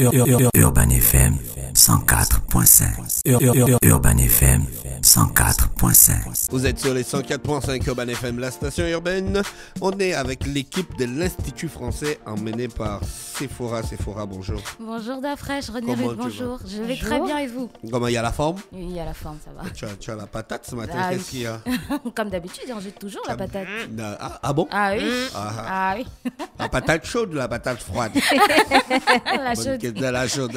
Urban FM 104.5. Urban FM 104.5. Vous êtes sur les 104.5 Urban FM, la station urbaine. On est avec l'équipe de l'Institut français emmenée par Sephora. Sephora, bonjour. Bonjour Dafresh, René Comment Rude, tu bonjour. vas? Je vais très bien et vous? Comment il y a la forme? Oui, il y a la forme, ça va. Tu as la patate ce matin, Ah qu'est-ce oui. qu'il y a? Comme d'habitude, j'ai toujours la patate. Ah bon? Ah oui. Ah, Ah oui. la patate chaude ou la patate froide? La Bonne chaude. question, la chaude.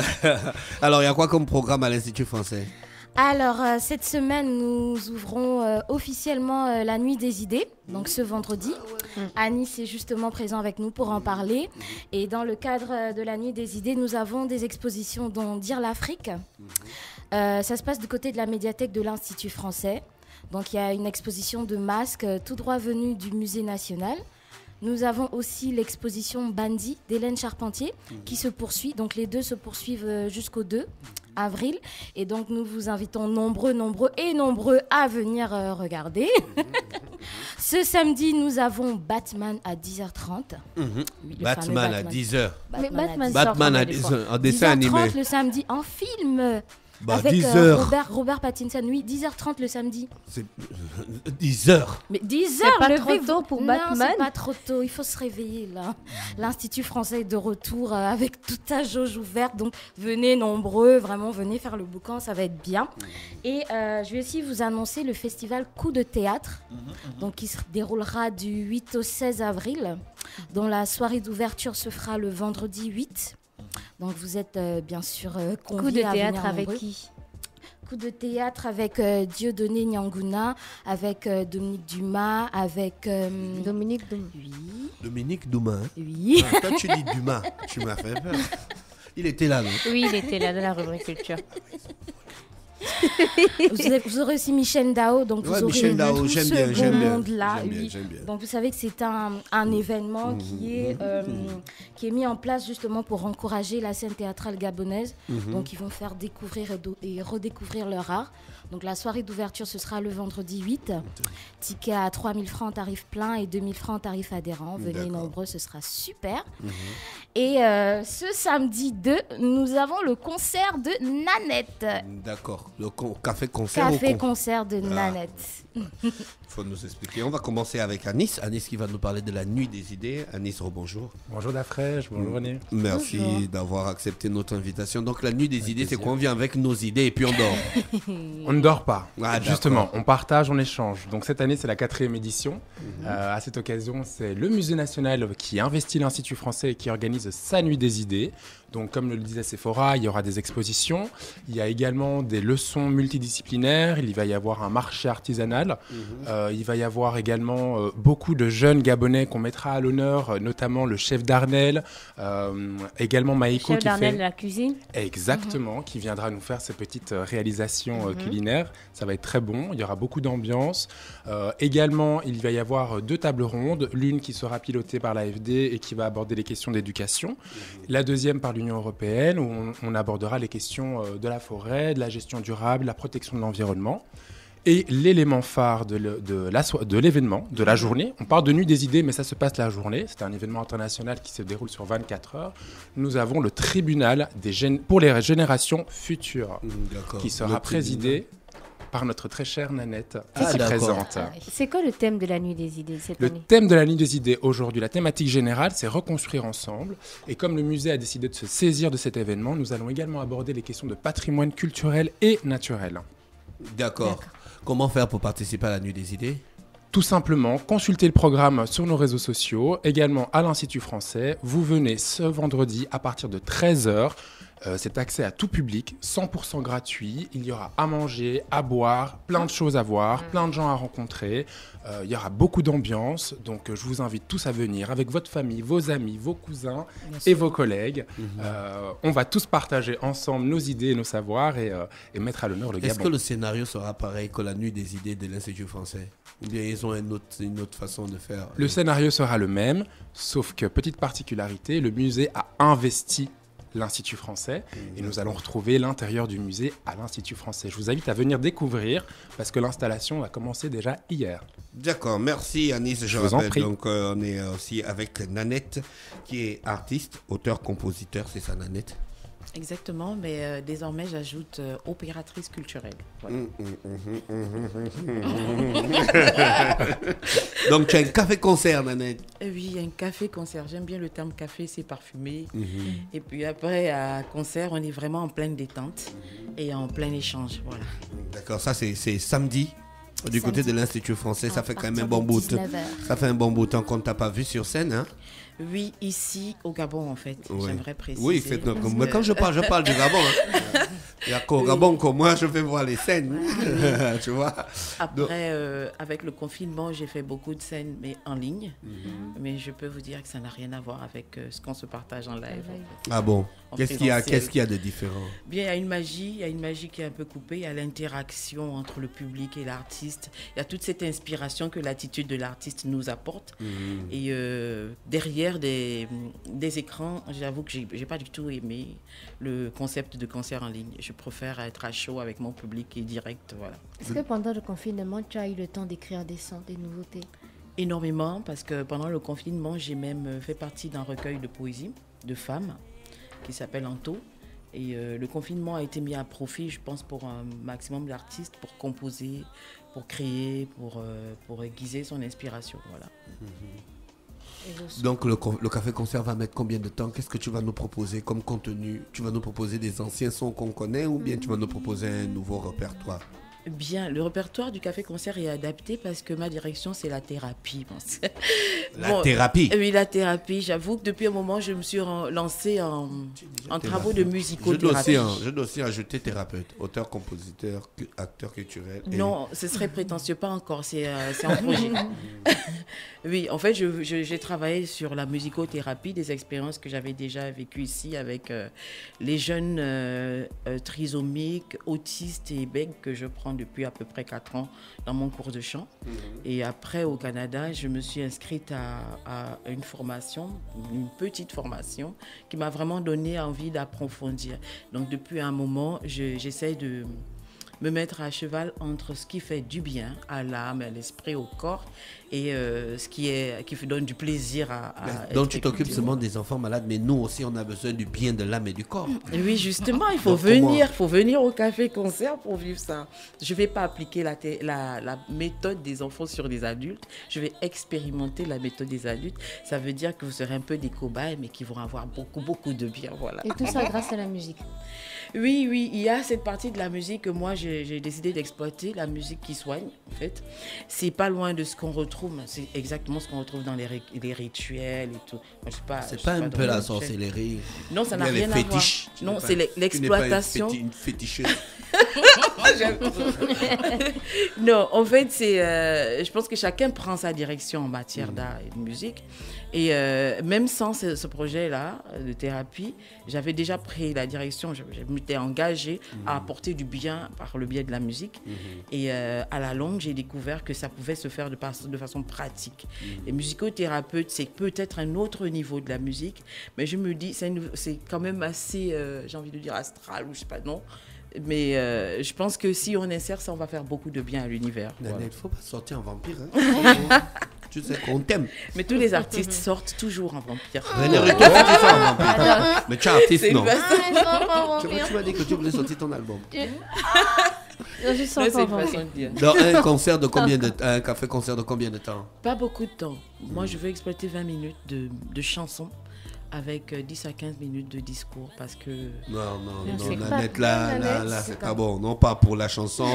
Alors, il y a quoi comme programme à l'Institut français? Alors, cette semaine, nous ouvrons officiellement la Nuit des idées, donc ce vendredi. Anis est justement présent avec nous pour en parler. Et dans le cadre de la Nuit des idées, nous avons des expositions dont Dire l'Afrique. Ça se passe du côté de la médiathèque de l'Institut français. Donc, il y a une exposition de masques tout droit venue du Musée national. Nous avons aussi l'exposition Bandi d'Hélène Charpentier qui se poursuit. Donc les deux se poursuivent jusqu'au 2 avril. Et donc nous vous invitons nombreux à venir regarder. Ce samedi, nous avons Batman à 10h30. Oui, le fameux Batman à 10h. Batman à 10h, en dessin animé. 10h30 le samedi en film. Bah, avec 10h. Robert Pattinson, oui, 10h30 le samedi. C'est 10h. Mais 10h, C'est pas levez-vous. trop tôt pour Non, Batman. c'est pas trop tôt, il faut se réveiller là. L'Institut français est de retour avec toute sa jauge ouverte, donc venez nombreux, vraiment venez faire le boucan, ça va être bien. Et je vais aussi vous annoncer le festival Coup de théâtre, donc qui se déroulera du 8 au 16 avril, dont la soirée d'ouverture se fera le vendredi 8. Donc vous êtes bien sûr Coup conviés de à théâtre venir avec nombreux. qui? Coup de théâtre avec Dieudonné Nyanguna, avec Dominique Dumas, avec... Dominique Dom. Oui, Dominique Dumas. oui. Ah, toi, tu dis Dumas. Tu m'as fait peur. Il était là, non? Oui, il était là dans la rubrique culture. Vous aurez aussi Michel Dao, donc Ouais, vous aurez Michel Dao, tout j'aime ce bien, beau j'aime bien. monde-là. J'aime bien, Oui. j'aime bien. Donc vous savez que c'est un événement qui est mis en place justement pour encourager la scène théâtrale gabonaise. Donc ils vont faire découvrir et redécouvrir leur art. Donc la soirée d'ouverture, ce sera le vendredi 8. Ticket à 3 000 francs tarif plein et 2 000 francs tarif adhérent. Venez D'accord. nombreux, ce sera super. Et ce samedi 2, nous avons le concert de Nanette. D'accord. Le café-concert ou Café-concert de Nanette. Il faut nous expliquer. On va commencer avec Anis. Anis qui va nous parler de la Nuit des idées. Anis, rebonjour. Bonjour Dafresh, bonjour René. Merci Bonjour. d'avoir accepté notre invitation. Donc la Nuit des idées, c'est quoi? On vient avec nos idées et puis on dort. On ne dort pas. Ah, d'accord. Justement, on partage, on échange. Donc cette année, c'est la 4e édition. À cette occasion, c'est le Musée national qui investit l'Institut français et qui organise sa Nuit des idées. Donc comme le disait Sephora, il y aura des expositions. Il y a également des leçons multidisciplinaires. Il va y avoir un marché artisanal. Il va y avoir également beaucoup de jeunes Gabonais qu'on mettra à l'honneur, notamment le chef d'Arnel, également Maïko Chef qui d'Arnel fait... de la cuisine. Exactement, qui viendra nous faire ses petites réalisations culinaires. Ça va être très bon, il y aura beaucoup d'ambiance. Également, il va y avoir 2 tables rondes, l'une qui sera pilotée par l'AFD et qui va aborder les questions d'éducation. La deuxième par l'Union européenne, où on abordera les questions de la forêt, de la gestion durable, la protection de l'environnement. Et l'élément phare de l'événement, de la journée, on parle de Nuit des idées, mais ça se passe la journée, c'est un événement international qui se déroule sur 24 heures. Nous avons le tribunal pour les générations futures, D'accord. qui sera Le présidé par notre très chère Nanette, Ah, ici d'accord. présente. C'est quoi le thème de la nuit des idées cette Le année? thème de la Nuit des idées aujourd'hui, la thématique générale, c'est reconstruire ensemble. Et comme le musée a décidé de se saisir de cet événement, nous allons également aborder les questions de patrimoine culturel et naturel. D'accord. Comment faire pour participer à la Nuit des idées? Tout simplement, consultez le programme sur nos réseaux sociaux, également à l'Institut français. Vous venez ce vendredi à partir de 13h. C'est accès à tout public, 100% gratuit. Il y aura à manger, à boire, plein de choses à voir, plein de gens à rencontrer. Il y aura beaucoup d'ambiance. Donc, je vous invite tous à venir avec votre famille, vos amis, vos cousins et vos collègues. On va tous partager ensemble nos idées et nos savoirs et mettre à l'honneur le Est-ce Gabon. que le scénario sera pareil que la Nuit des idées de l'Institut français? Ou bien ils ont une autre façon de faire? Le scénario sera le même, sauf que, petite particularité, le musée a investi l'Institut français et nous allons retrouver l'intérieur du musée à l'Institut français. Je vous invite à venir découvrir parce que l'installation a commencé déjà hier. D'accord, merci Anis. Je vous en rappelle, prie. donc on est aussi avec Nanette qui est artiste, auteur, compositeur, c'est ça Nanette? Exactement, mais désormais j'ajoute opératrice culturelle. Voilà. Donc tu as un café-concert, Nanette. Oui, un café-concert. J'aime bien le terme café, c'est parfumé. Et puis après, à concert, on est vraiment en pleine détente et en plein échange. Voilà. D'accord, ça c'est samedi. Du côté de l'Institut français, ça fait quand même un bon bout. 19h. Ça fait un bon bout de temps qu'on ne t'a pas vu sur scène, hein? Oui, ici au Gabon en fait. Oui. J'aimerais préciser. Oui, mais quand je parle du Gabon. Hein. Il n'y a qu'au Gabon que moi je vais voir les scènes. Tu vois. Après, avec le confinement, j'ai fait beaucoup de scènes, mais en ligne. Mais je peux vous dire que ça n'a rien à voir avec ce qu'on se partage en live. Ah bon? En Qu'est-ce qu'il y a de différent? Bien, il y a une magie qui est un peu coupée. Il y a l'interaction entre le public et l'artiste. Il y a toute cette inspiration que l'attitude de l'artiste nous apporte. Et derrière des écrans, j'avoue que j'ai pas du tout aimé le concept de concert en ligne. Je préfère être à chaud avec mon public et direct, voilà. Est-ce que pendant le confinement, tu as eu le temps d'écrire des sons, des nouveautés? Énormément, parce que pendant le confinement, j'ai même fait partie d'un recueil de poésie de femmes qui s'appelle Anto. Et le confinement a été mis à profit, je pense, pour un maximum d'artistes, pour composer, pour créer, pour aiguiser son inspiration, voilà. Donc le café-concert va mettre combien de temps? Qu'est-ce que tu vas nous proposer comme contenu? Tu vas nous proposer des anciens sons qu'on connaît ou bien tu vas nous proposer un nouveau répertoire? Bien, le répertoire du café-concert est adapté parce que ma direction, c'est la thérapie. Thérapie? Oui, la thérapie. J'avoue que depuis un moment, je me suis lancée en travaux de musicothérapie. Je dois aussi ajouter thérapeute, auteur, compositeur, acteur culturel. Non, ce serait prétentieux, pas encore, c'est en projet. Oui, en fait, j'ai travaillé sur la musicothérapie, des expériences que j'avais déjà vécues ici avec les jeunes trisomiques, autistes et bègues que je prends depuis à peu près 4 ans dans mon cours de chant. Et après, au Canada, je me suis inscrite à une formation, une petite formation, qui m'a vraiment donné envie d'approfondir. Donc, depuis un moment, j'essaie de me mettre à cheval entre ce qui fait du bien à l'âme, à l'esprit, au corps, et ce qui donne du plaisir à donc tu t'occupes seulement des enfants malades, mais nous aussi on a besoin du bien de l'âme et du corps. Et oui, justement, il faut venir au café-concert pour vivre ça. Je ne vais pas appliquer la méthode des enfants sur les adultes, je vais expérimenter la méthode des adultes. Ça veut dire que vous serez un peu des cobayes, mais qui vont avoir beaucoup de bien. Voilà. Et tout ça grâce à la musique. Oui, il y a cette partie de la musique que moi j'ai décidé d'exploiter, la musique qui soigne en fait. C'est pas loin de ce qu'on retrouve, c'est exactement ce qu'on retrouve dans les rituels et tout. Moi, c'est pas un peu la sorcellerie? Non, ça n'a rien à voir. Non, c'est l'exploitation. Une féticheuse. Non, en fait, je pense que chacun prend sa direction en matière d'art et de musique. Et même sans ce projet-là de thérapie, j'avais déjà pris la direction, je m'étais engagée à apporter du bien par le biais de la musique. Et à la longue, j'ai découvert que ça pouvait se faire de façon pratique. Et musicothérapeute, c'est peut-être un autre niveau de la musique, mais je me dis, c'est quand même assez, j'ai envie de dire astral, ou je sais pas, non. Mais je pense que si on insère ça, on va faire beaucoup de bien à l'univers. Il ne voilà. faut pas sortir en vampire. Hein. Tu sais qu'on t'aime. Mais tous les artistes sortent toujours en vampire. René Ruquier, tu sors en vampire. Mais tu es artiste, non? Tu m'as dit que tu voulais sortir ton album. Je sens pas vampire. Dans un concert de combien un café-concert de combien de temps? Pas beaucoup de temps. Moi, je veux exploiter 20 minutes de chansons avec 10 à 15 minutes de discours parce que... Non, Nanette, là, c'est pas bon. Non, pas pour la chanson.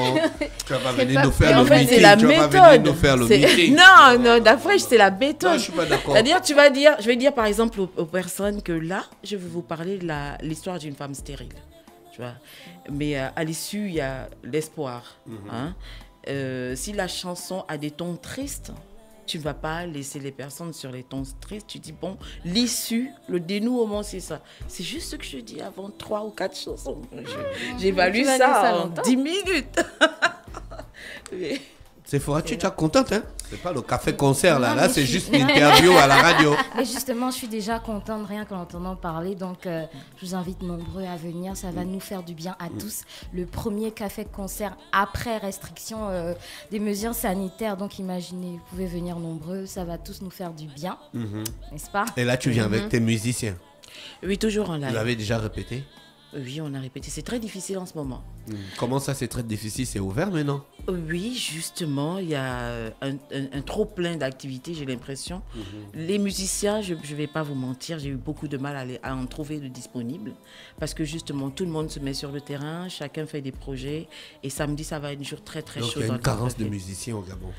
Tu vas pas venir nous faire le meeting. C'est la méthode. Tu vas venir nous faire le meeting. Non, d'après, c'est la méthode. Non, je suis pas d'accord. C'est-à-dire, je vais dire par exemple aux personnes que là, je vais vous parler de l'histoire d'une femme stérile. Tu vois. Mais à l'issue, il y a l'espoir. Hein. Si la chanson a des tons tristes, tu ne vas pas laisser les personnes sur les tons tristes. Tu dis, bon, l'issue, le dénouement, c'est ça. C'est juste ce que je dis avant 3 ou 4 chansons. J'évalue ça en 10 minutes. Oui. Sephora, tu es contente, hein? C'est pas le café-concert, là c'est juste une interview à la radio. Mais justement, je suis déjà contente, rien qu'en entendant parler. Donc, je vous invite nombreux à venir. Ça va nous faire du bien à tous. Le premier café-concert après restriction des mesures sanitaires. Donc, imaginez, vous pouvez venir nombreux. Ça va tous nous faire du bien, n'est-ce pas? Et là, tu viens avec tes musiciens? Oui, toujours en live. Vous l'avez déjà répété? Oui, on a répété. C'est très difficile en ce moment. Comment ça, c'est très difficile? C'est ouvert maintenant? Oui, justement, il y a un trop plein d'activités, j'ai l'impression. Les musiciens, je ne vais pas vous mentir, j'ai eu beaucoup de mal à en trouver de disponibles parce que justement, tout le monde se met sur le terrain, chacun fait des projets et samedi, ça va être un jour très très Donc, chaud. il y a dans une le carence de café. musiciens au Gabon.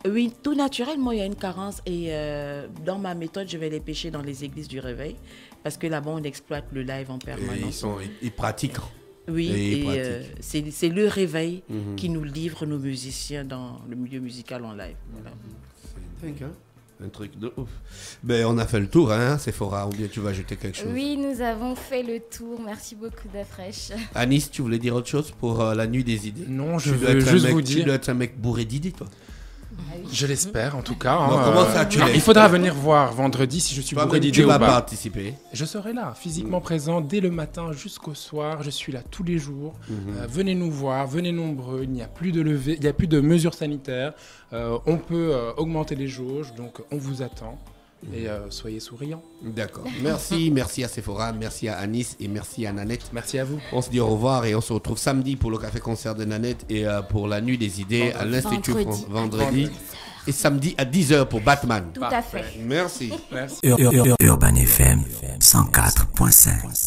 Oui, tout naturellement, il y a une carence et dans ma méthode, je vais les pêcher dans les églises du réveil parce que là-bas, on exploite le live en Et permanence. ils pratiquent. Oui, Et et c'est le réveil Mhm. qui nous livre nos musiciens dans le milieu musical en live. Voilà. C'est dingue, hein? Un truc de ouf. Ben, on a fait le tour, hein, Sephora, ou bien tu vas ajouter quelque chose? Oui, nous avons fait le tour. Merci beaucoup, Dafresh. Anis, tu voulais dire autre chose pour la nuit des idées? Non, je Tu dois veux être un juste mec- vous Tu dire, dois être un mec bourré d'idées, toi. je l'espère en tout cas. Non, comment ça, tu l'es? Il faudra venir voir vendredi si je suis bourré Toi-même, d'idées tu ou vas pas. participer. Je serai là, physiquement présent, dès le matin jusqu'au soir. Je suis là tous les jours. Venez nous voir, venez nombreux. Il n'y a plus de levée, il n'y a plus de mesures sanitaires. On peut augmenter les jauges, donc on vous attend. Et soyez souriants. D'accord. Merci à Sephora, merci à Anis et merci à Nanette. Merci à vous. On se dit au revoir et on se retrouve samedi pour le café-concert de Nanette et pour la nuit des idées à l'Institut Vendredi. vendredi. Et samedi à 10h pour Batman. Tout à fait. Merci. Merci. Urban FM 104.5.